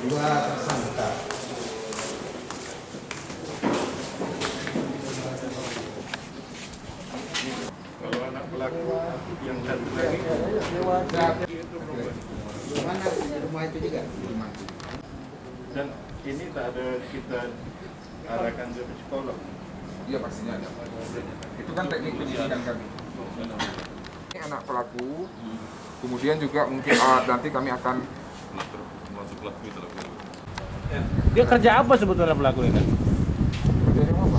Dua tersangka. Kalau anak pelaku yang satu lagi itu Mana rumah itu juga? dan ini tak ada kita arahkan ke psikolog. Iya pastinya ada. Itu kan teknik penyidikan kami. Ini anak pelaku, kemudian juga mungkin nanti kami akan masuk pelaku itu. Dia kerja apa sebetulnya pelaku ini? kerja apa?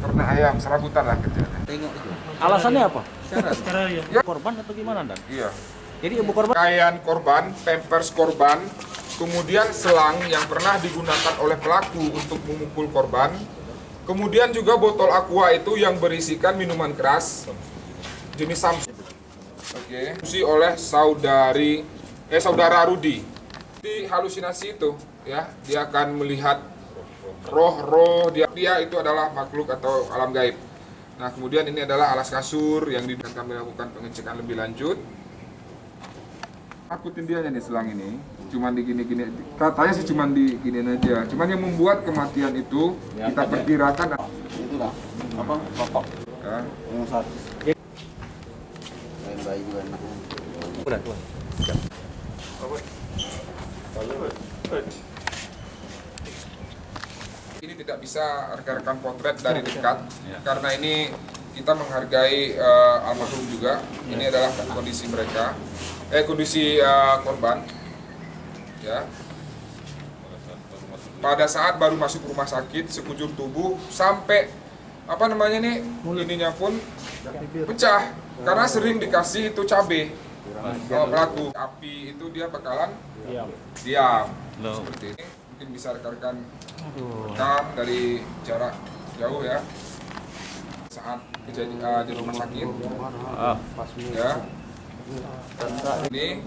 Karena ayam serabutan lah kerjanya. Tengok itu. Alasannya apa? Ya. Korban atau gimana, Dan? Iya. Jadi ibu korban Pakaian korban, pampers korban, kemudian selang yang pernah digunakan oleh pelaku untuk memukul korban, kemudian juga botol aqua itu yang berisikan minuman keras jenis Samsung. Oke. Diisi oleh saudara Rudi. Di halusinasi itu, ya, dia akan melihat roh-roh, dia itu adalah makhluk atau alam gaib. Nah, kemudian ini adalah alas kasur yang kami lakukan pengecekan lebih lanjut. Takutin dia nih selang ini, cuman di gini-gini, katanya sih cuman di giniin aja. Cuman yang membuat kematian itu kita perkirakan Itulah. Apa? Pokok. ya, Yang satu. Lain bayi juga anak. udah tuan. ini tidak bisa rekan-rekan potret dari dekat karena ini kita menghargai almarhum juga. Ini adalah kondisi mereka, kondisi korban, ya. Pada saat baru masuk rumah sakit, sekujur tubuh sampai ininya pun pecah karena sering dikasih itu cabai pelaku. Api itu dia bakalan diam seperti ini. Mungkin bisa rekan-rekan rekam dari jarak jauh ya saat kejadian di rumah sakit ya. Ini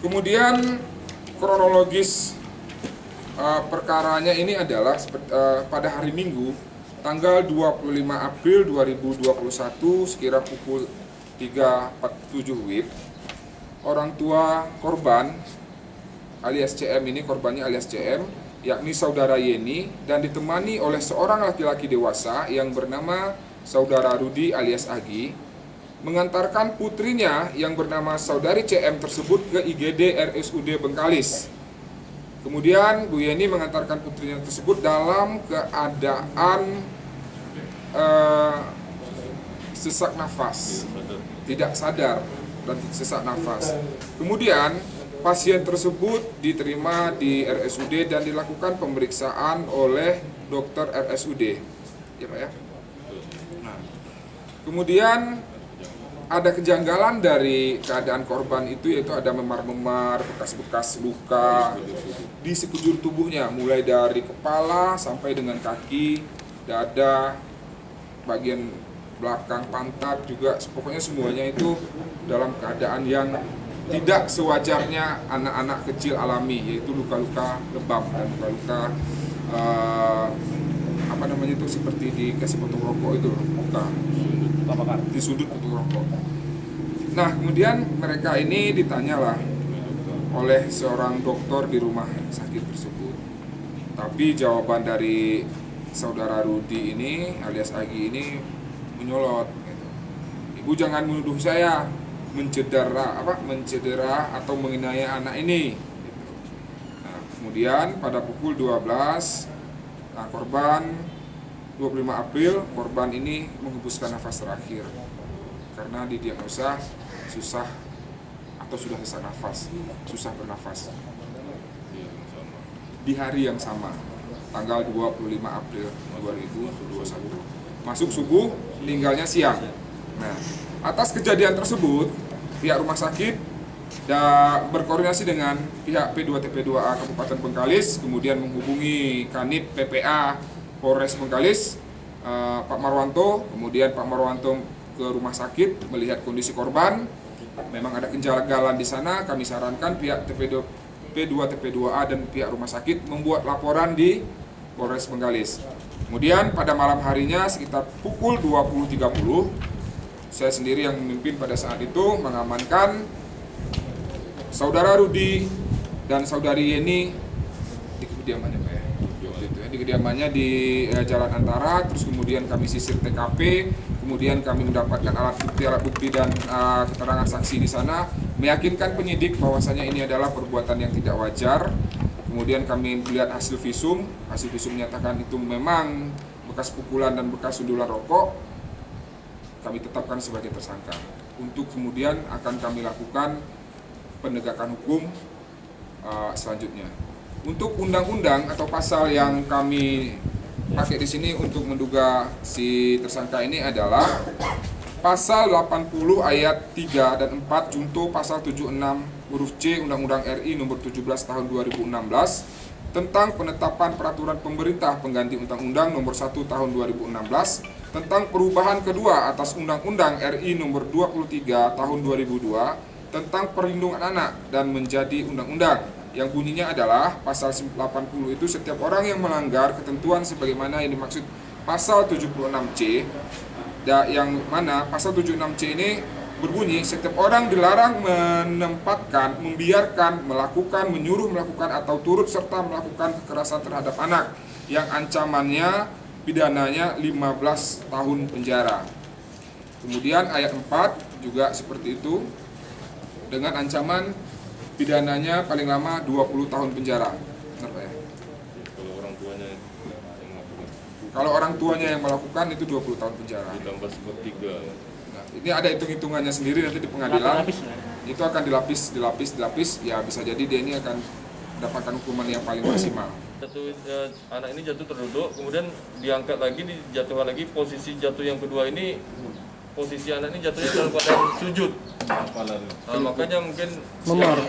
kemudian kronologis perkaranya ini adalah pada hari Minggu tanggal 25 April 2021 sekira pukul 3.47 WIB, orang tua korban alias CM ini, korbannya alias CM, yakni saudara Yeni, dan ditemani oleh seorang laki-laki dewasa yang bernama saudara Rudi alias Agi, mengantarkan putrinya yang bernama saudari CM tersebut ke IGD RSUD Bengkalis. Kemudian Bu Yeni mengantarkan putrinya tersebut dalam keadaan sesak nafas, tidak sadar dan sesak nafas. Kemudian pasien tersebut diterima di RSUD dan dilakukan pemeriksaan oleh dokter RSUD, ya Pak ya. Nah, kemudian ada kejanggalan dari keadaan korban itu, yaitu ada memar-memar, bekas-bekas luka di sekujur tubuhnya, mulai dari kepala sampai dengan kaki, dada, bagian belakang pantat juga, pokoknya semuanya itu dalam keadaan yang tidak sewajarnya anak-anak kecil alami, yaitu luka-luka lebam dan luka-luka seperti dikasih potong rokok itu loh, disundut potong rokok. Nah, kemudian mereka ini ditanyalah oleh seorang dokter di rumah sakit tersebut. Tapi jawaban dari saudara Rudi ini alias Agi ini menyolot gitu. Ibu jangan menuduh saya mencedera atau menganiaya anak ini gitu. Nah, kemudian pada pukul 12 korban 25 April korban ini menghembuskan nafas terakhir karena didiagnosa susah atau sudah sesak nafas, susah bernafas. Di hari yang sama, tanggal 25 April 2021. Masuk subuh, meninggalnya siang. Nah, atas kejadian tersebut, pihak rumah sakit berkoordinasi dengan pihak P2TP2A Kabupaten Bengkalis, kemudian menghubungi Kanit PPA Polres Bengkalis, Pak Marwanto, kemudian Pak Marwanto ke rumah sakit melihat kondisi korban. Memang ada kejanggalan di sana, kami sarankan pihak P2TP2A dan pihak rumah sakit membuat laporan di Polres Bengkalis. Kemudian pada malam harinya sekitar pukul 20.30, saya sendiri yang memimpin pada saat itu mengamankan saudara Rudi dan saudari Yeni di kediamannya Pak ya. Di kediamannya di Jalan Antara, terus kemudian kami sisir TKP, kemudian kami mendapatkan alat bukti dan keterangan saksi di sana, meyakinkan penyidik bahwasanya ini adalah perbuatan yang tidak wajar. Kemudian kami melihat hasil visum menyatakan itu memang bekas pukulan dan bekas sundulan rokok. Kami tetapkan sebagai tersangka. Untuk kemudian akan kami lakukan penegakan hukum selanjutnya. Untuk undang-undang atau pasal yang kami pakai di sini untuk menduga si tersangka ini adalah pasal 80 ayat 3 dan 4 junto pasal 76 huruf C Undang-Undang RI nomor 17 tahun 2016 tentang penetapan peraturan pemerintah pengganti Undang-Undang nomor 1 tahun 2016 tentang perubahan kedua atas Undang-Undang RI nomor 23 tahun 2002 tentang perlindungan anak dan menjadi undang-undang yang bunyinya adalah pasal 80 itu setiap orang yang melanggar ketentuan sebagaimana yang dimaksud pasal 76C yang mana pasal 76C ini berbunyi setiap orang dilarang menempatkan, membiarkan, melakukan, menyuruh melakukan atau turut serta melakukan kekerasan terhadap anak yang ancamannya pidananya 15 tahun penjara. Kemudian ayat 4 juga seperti itu dengan ancaman pidananya paling lama 20 tahun penjara. Benar Pak ya? Kalau orang tuanya yang melakukan itu 20 tahun penjara. Ditambah sepertiga. Nah, ini ada hitung-hitungannya sendiri nanti di pengadilan. Itu akan dilapis, ya bisa jadi dia ini akan mendapatkan hukuman yang paling maksimal. Anak ini jatuh terduduk, kemudian diangkat lagi, dijatuhkan lagi. Posisi jatuh yang kedua ini, posisi anak ini jatuhnya dalam keadaan sujud. Nah, makanya mungkin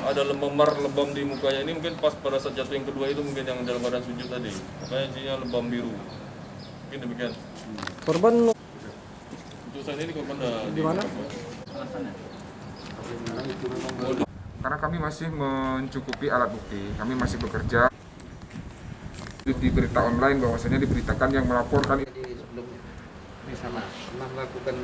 ada lebam di mukanya ini mungkin pas pada saat jatuh yang kedua itu mungkin yang dalam keadaan sujud tadi. Makanya isinya lebam biru. Mungkin demikian. Korban Untuk saat ini korban di mana? Karena kami masih mencukupi alat bukti, kami masih bekerja di berita online bahwasanya diberitakan yang melaporkan Sebelumnya ini sama pernah melakukan